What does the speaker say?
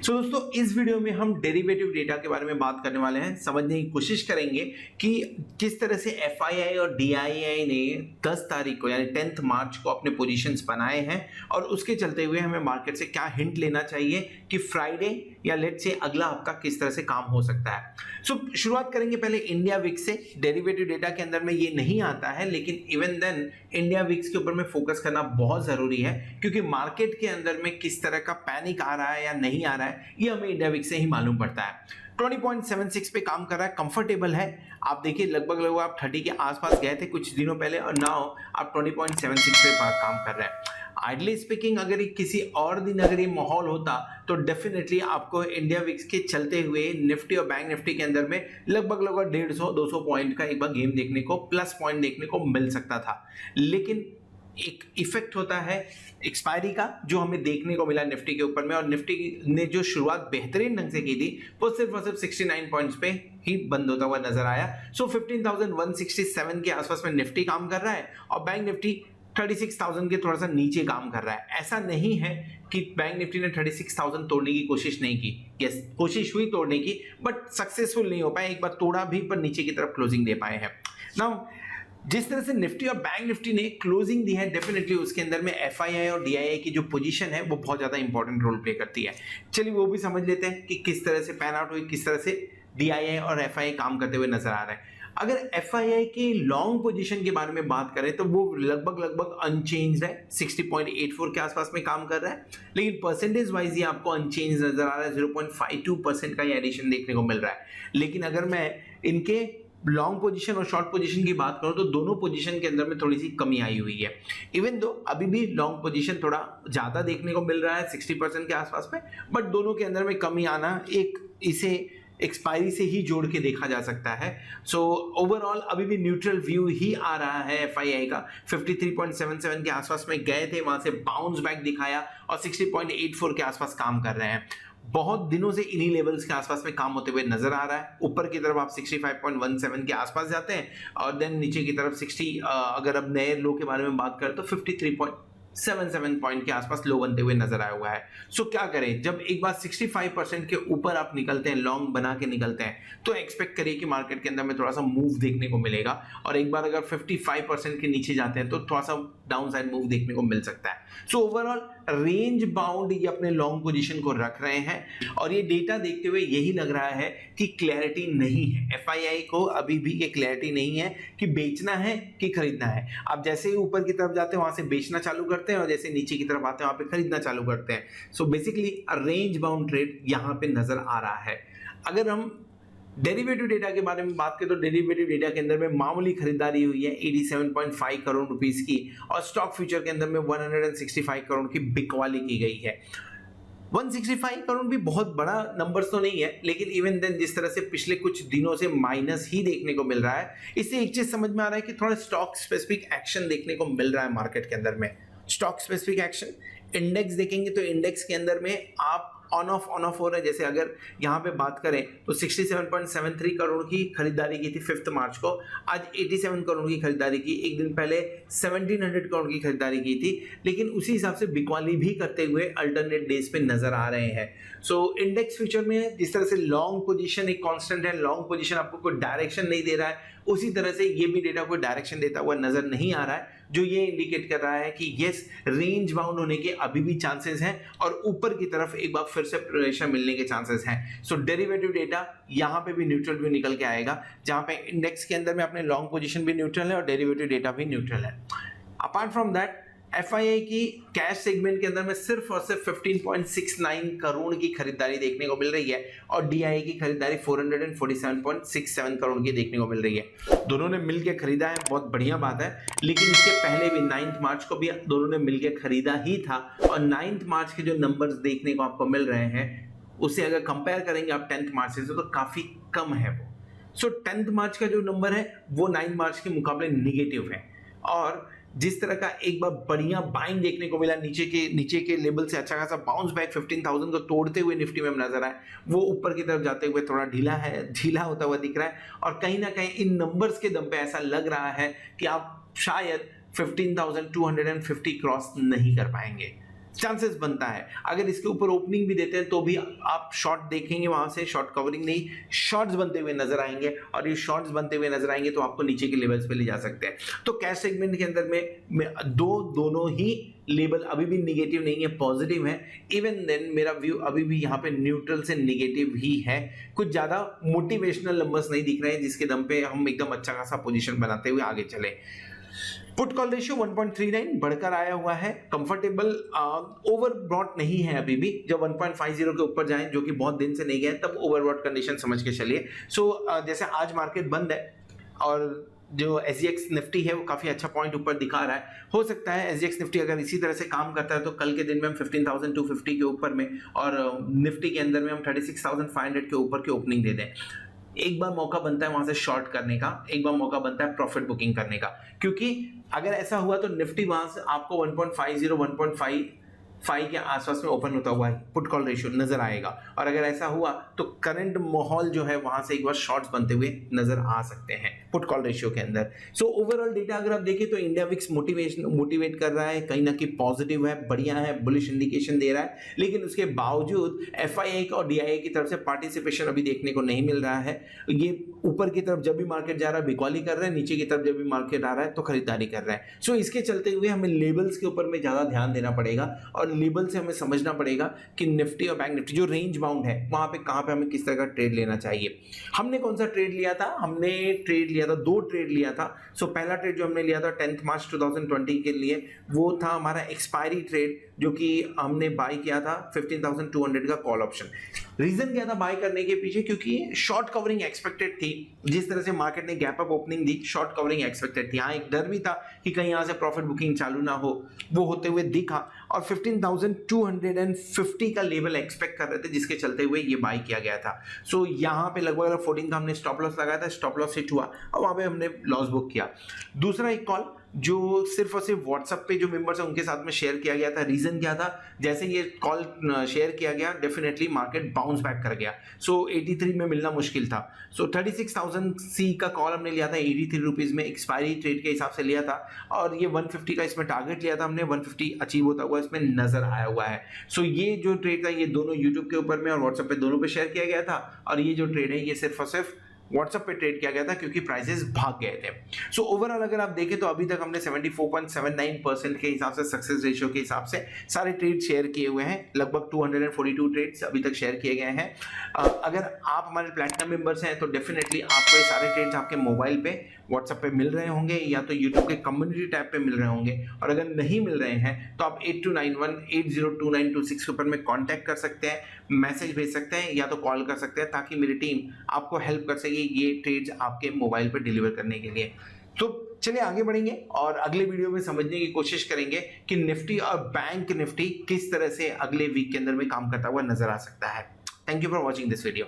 सो दोस्तों इस वीडियो में हम डेरिवेटिव डेटा के बारे में बात करने वाले हैं। समझने की कोशिश करेंगे कि किस तरह से एफआईआई और डीआईआई ने 10 तारीख को यानी 10 मार्च को अपने पोजीशंस बनाए हैं और उसके चलते हुए हमें मार्केट से क्या हिंट लेना चाहिए कि फ्राइडे या लेट्स से अगला हफ्ता किस तरह से काम हो सकता है। सो शुरुआत करेंगे पहले इंडिया विक्स से। डेरिवेटिव डेटा के अंदर में ये नहीं आता है, लेकिन इवन देन इंडिया विक्स के ऊपर में फोकस करना बहुत जरूरी है, क्योंकि मार्केट के अंदर में किस तरह का पैनिक आ रहा है या नहीं आ रहा है ये हमें इंडिया विक्स से ही मालूम पड़ता है। 20.76 पे काम कर रहा है, कंफर्टेबल है। आप देखिए लगभग आप 30 के आसपास गए थे कुछ दिनों पहले और नाउ आप 20.76 पे काम कर रहे हैं। आइडली स्पीकिंग अगर किसी और दिन अगर ये माहौल होता तो डेफिनेटली आपको इंडिया विक्स के चलते हुए निफ्टी और बैंक निफ्टी के अंदर में लगभग 150-200 पॉइंट का एक बार गेम देखने को, प्लस पॉइंट देखने को मिल सकता था। लेकिन एक इफेक्ट होता है एक्सपायरी का जो हमें देखने को मिला निफ्टी के ऊपर में, और निफ्टी ने जो शुरुआत बेहतरीन ढंग से की थी वो सिर्फ और सिर्फ 69 पॉइंट्स पे ही बंद होता हुआ नजर आया। सो 15,167 के आसपास में निफ्टी काम कर रहा है और बैंक निफ्टी 36,000 के थोड़ा सा नीचे काम कर रहा है। ऐसा नहीं है कि बैंक निफ्टी ने 36,000 तोड़ने की कोशिश नहीं की। यस, कोशिश हुई तोड़ने की, बट सक्सेसफुल नहीं हो पाए। एक बार तोड़ा भी पर नीचे की तरफ क्लोजिंग दे पाए हैं। नाउ जिस तरह से निफ्टी और बैंक निफ्टी ने क्लोजिंग दी है, डेफिनेटली उसके अंदर में एफआईआई और डीआईआई की जो पोजीशन है वो बहुत ज्यादा इंपॉर्टेंट रोल प्ले करती है। चलिए वो भी समझ लेते हैं कि किस तरह से पैन आउट हुई, किस तरह से डीआईआई और एफआईआई काम करते हुए नजर आ रहे हैं। अगर एफआईआई की लॉन्ग पोजीशन के बारे में बात करें तो वो लगभग अनचेंज्ड है, 60.84 के आसपास में काम कर रहा है, लेकिन परसेंटेज वाइज ही आपको अनचेंज नजर आ रहा है। 0.52% का एडिशन देखने को मिल रहा है। लेकिन अगर मैं इनके लॉन्ग पोजीशन और शॉर्ट पोजीशन की बात करूं तो दोनों पोजीशन के अंदर में थोड़ी सी कमी आई हुई है। इवन दो अभी भी लॉन्ग पोजीशन थोड़ा ज्यादा देखने को मिल रहा है 60% के आसपास में, बट दोनों के अंदर में कमी आना एक इसे एक्सपायरी से ही जोड़ के देखा जा सकता है। सो ओवरऑल अभी भी न्यूट्रल व्यू ही आ रहा है एफआईआई का। 53.77 के आसपास में गए थे, वहां से बाउंस बैक दिखाया और 60.84 के आसपास काम कर रहे हैं। बहुत दिनों से इन्हीं लेवल्स के आसपास में काम होते हुए नजर आ रहा है। ऊपर की तरफ आप 65.17 के आसपास जाते हैं और देन नीचे की तरफ 60, अगर अब नए लो के बारे में बात करें तो 53.77 पॉइंट के आसपास लो बनते हुए नजर आया हुआ है। सो क्या करें, जब एक बार 65% के ऊपर आप निकलते हैं, लॉन्ग बना के निकलते हैं, तो एक्सपेक्ट करिए कि मार्केट के अंदर में थोड़ा सा मूव देखने को मिलेगा। और एक बार अगर 55% के नीचे जाते हैं तो थोड़ा सा डाउन साइड मूव देखने को मिल सकता है। सो ओवरऑल रेंज बाउंड ये अपने लॉन्ग पोजीशन को रख रहे हैं और ये डेटा देखते हुए यही लग रहा है कि क्लैरिटी नहीं है। एफआईआई को अभी भी ये क्लैरिटी नहीं है कि बेचना है कि खरीदना है। आप जैसे ही ऊपर की तरफ जाते हैं वहां से बेचना चालू करते हैं और जैसे नीचे की तरफ आते हैं वहां पे खरीदना चालू करते हैं। So basically range bound trade यहां पे नजर आ रहा है। अगर हम डेरिवेटिव डेटा के बारे में बात करें तो डेरिवेटिव डेटा के अंदर में मामूली खरीदारी हुई है 87.5 करोड़ रुपीस की, और स्टॉक फ्यूचर के अंदर में 165 करोड़ की बिकवाली की गई है। 165 करोड़ भी बहुत बड़ा नंबर्स तो नहीं है, लेकिन इवन देन जिस तरह से पिछले कुछ दिनों से माइनस ही देखने को मिल रहा है, इससे एक चीज समझ में आ रहा है कि थोड़ा स्टॉक स्पेसिफिक एक्शन देखने को मिल रहा है मार्केट के अंदर में। स्टॉक स्पेसिफिक एक्शन, इंडेक्स देखेंगे तो इंडेक्स के अंदर में आप ऑन ऑफ हो रहा है। जैसे अगर यहाँ पे बात करें तो 67.73 करोड़ की खरीदारी की थी 5 मार्च को, आज 87 करोड़ की खरीदारी की। एक दिन पहले 1700 करोड़ की खरीदारी की थी, लेकिन उसी हिसाब से बिकवाली भी करते हुए अल्टरनेट डेज पे नजर आ रहे हैं। सो इंडेक्स फ्यूचर में जिस तरह से लॉन्ग पोजीशन एक कांस्टेंट है, लॉन्ग पोजीशन आपको कोई डायरेक्शन नहीं दे रहा है, उसी तरह से ये भी डेटा कोई डायरेक्शन देता हुआ नजर नहीं आ रहा है, जो ये इंडिकेट कर रहा है कि यस रेंज बाउंड होने के अभी भी चांसेस हैं और ऊपर की तरफ एक बार फिर से प्रेशर मिलने के चांसेस हैं। सो डेरिवेटिव डेटा यहाँ पे भी न्यूट्रल व्यू निकल के आएगा, जहां पे इंडेक्स के अंदर में अपने लॉन्ग पोजीशन भी न्यूट्रल है और डेरिवेटिव डेटा भी न्यूट्रल है। अपार्ट फ्रॉम दैट एफआईआई की कैश सेगमेंट के अंदर में सिर्फ और सिर्फ 15.69 करोड़ की खरीदारी देखने को मिल रही है और डीआईआई की खरीदारी 447.67 करोड़ की देखने को मिल रही है। दोनों ने मिलकर खरीदा है, बहुत बढ़िया बात है, लेकिन इसके पहले भी 9 मार्च को भी दोनों ने मिलकर खरीदा ही था और 9 मार्च के जो नंबर्स देखने को आपको मिल रहे हैं उसे अगर कंपेयर करेंगे आप 10 मार्च से तो काफी कम है वो। सो 10 मार्च का जो नंबर है वो 9 मार्च के मुकाबले निगेटिव है, और जिस तरह का एक बार बढ़िया बाइंग देखने को मिला नीचे के लेवल से अच्छा खासा बाउंस बैक 15,000 को तोड़ते हुए निफ्टी में नजर आए, वो ऊपर की तरफ जाते हुए थोड़ा ढीला होता हुआ दिख रहा है। और कहीं ना कहीं इन नंबर्स के दम पे ऐसा लग रहा है कि आप शायद 15,250 क्रॉस नहीं कर पाएंगे। चांसेस बनता है। अगर इसके ऊपर ओपनिंग भी देते हैं तो भी आप शॉर्ट देखेंगे, वहां से शॉर्ट कवरिंग नहीं, शॉर्ट्स बनते हुए नजर आएंगे, और ये शॉर्ट्स बनते हुए नजर आएंगे तो आपको नीचे के लेवल्स पे ले जा सकते हैं। तो कैश सेगमेंट के अंदर में दोनों ही लेवल अभी भी निगेटिव नहीं है, पॉजिटिव है। इवन देन मेरा व्यू अभी भी यहाँ पे न्यूट्रल से निगेटिव ही है, कुछ ज्यादा मोटिवेशनल नंबर्स नहीं दिख रहे हैं जिसके दम पे हम एकदम अच्छा खासा पोजीशन बनाते हुए आगे चले। पुट कॉल रेशियो 1.39 बढ़कर आया हुआ है, कंफर्टेबल ओवरब्रॉट नहीं है अभी भी। जब 1.50 के ऊपर जाए, जो कि बहुत दिन से नहीं गए, तब ओवरब्रॉट कंडीशन समझ के चलिए। जैसे आज मार्केट बंद है और जो SGX निफ्टी है वो काफी अच्छा पॉइंट ऊपर दिखा रहा है। हो सकता है SGX निफ्टी अगर इसी तरह से काम करता है तो कल के दिन में हम 15,250 के ऊपर में और निफ्टी के अंदर में हम 36,500 के ऊपर की ओपनिंग दे दें। एक बार मौका बनता है वहां से शॉर्ट करने का, एक बार मौका बनता है प्रॉफिट बुकिंग करने का, क्योंकि अगर ऐसा हुआ तो निफ्टी वहां से आपको 1.50 1.55 के आसपास में ओपन होता हुआ पुट कॉल रेशियो नजर आएगा। और अगर ऐसा हुआ तो करंट माहौल जो है वहां से एक बार शॉर्ट्स बनते हुए नजर आ सकते हैं पुट कॉल रेशियो के अंदर। सो ओवरऑल डेटा अगर आप देखें तो इंडिया विक्स मोटिवेट कर रहा है, कहीं ना कहीं पॉजिटिव है, बढ़िया है, बुलिश इंडिकेशन दे रहा है, लेकिन उसके बावजूद FII और DII की तरफ से पार्टिसिपेशन अभी देखने को नहीं मिल रहा है। ये ऊपर की तरफ जब भी मार्केट जा रहा है बिकॉली कर रहा है, नीचे की तरफ जब भी मार्केट आ रहा है तो खरीदारी कर रहा है। सो इसके चलते हुए हमें लेवल्स के ऊपर में ज्यादा ध्यान देना पड़ेगा और लेवल से हमें समझना पड़ेगा कि निफ्टी और बैंक निफ्टी जो रेंज बाउंड है वहां पे कहां पे हमें किस तरह का ट्रेड लेना चाहिए। हमने कौन सा ट्रेड लिया था? हमने ट्रेड लिया था, 2 ट्रेड लिया था। पहला ट्रेड जो हमने लिया था 10 मार्च 2020 के लिए, वो था हमारा एक्सपायरी ट्रेड, जो कि हमने बाय किया था 15,200 का कॉल ऑप्शन। रीजन क्या था बाय करने के पीछे? क्योंकि शॉर्ट कवरिंग एक्सपेक्टेड थी। जिस तरह से मार्केट ने गैप अप ओपनिंग दी, शॉर्ट कवरिंग एक्सपेक्टेड थी। यहाँ एक डर भी था कि कहीं यहाँ से प्रॉफिट बुकिंग चालू ना हो, वो होते हुए दिखा, और 15,250 का लेवल एक्सपेक्ट कर रहे थे, जिसके चलते हुए ये बाय किया गया था। यहाँ पे लगभग 14 का हमने स्टॉप लॉस लगाया था, स्टॉप लॉस हिट हुआ और वहां पे हमने लॉस बुक किया। दूसरा एक कॉल जो सिर्फ और सिर्फ व्हाट्सएप पे जो मेंबर्स हैं उनके साथ में शेयर किया गया था। रीजन क्या था? जैसे ये कॉल शेयर किया गया, डेफिनेटली मार्केट बाउंस बैक कर गया। 83 में मिलना मुश्किल था। 36,000 C का कॉल हमने लिया था 83 रुपीज में, एक्सपायरी ट्रेड के हिसाब से लिया था, और ये 150 का इसमें टारगेट लिया था हमने, 150 अचीव होता हुआ इसमें नजर आया हुआ है। ये जो ट्रेड था ये दोनों यूट्यूब के ऊपर में और व्हाट्सएप पे दोनों पे शेयर किया गया था, और ये जो ट्रेड है ये सिर्फ और सिर्फ व्हाट्सएप पे ट्रेड किया गया था क्योंकि प्राइसेस भाग गए थे। ओवरऑल अगर आप देखें तो अभी तक हमने 74.79% के हिसाब से, सक्सेस रेशियो के हिसाब से सारे ट्रेड शेयर किए हुए हैं। लगभग 242 ट्रेड्स अभी तक शेयर किए गए हैं। अगर आप हमारे प्लैटिनम मेंबर्स हैं तो डेफिनेटली आपको ये सारे ट्रेड्स आपके मोबाइल पे व्हाट्सएप पे मिल रहे होंगे या तो यूट्यूब के कम्युनिटी टैब पे मिल रहे होंगे, और अगर नहीं मिल रहे हैं तो आप 8291802926 के ऊपर में कांटेक्ट कर सकते हैं, मैसेज भेज सकते हैं या तो कॉल कर सकते हैं, ताकि मेरी टीम आपको हेल्प कर सके ये ट्रेड्स आपके मोबाइल पे डिलीवर करने के लिए। तो चलिए आगे बढ़ेंगे और अगले वीडियो में समझने की कोशिश करेंगे कि निफ्टी और बैंक निफ्टी किस तरह से अगले वीक के अंदर में काम करता हुआ नजर आ सकता है। Thank you for watching this video.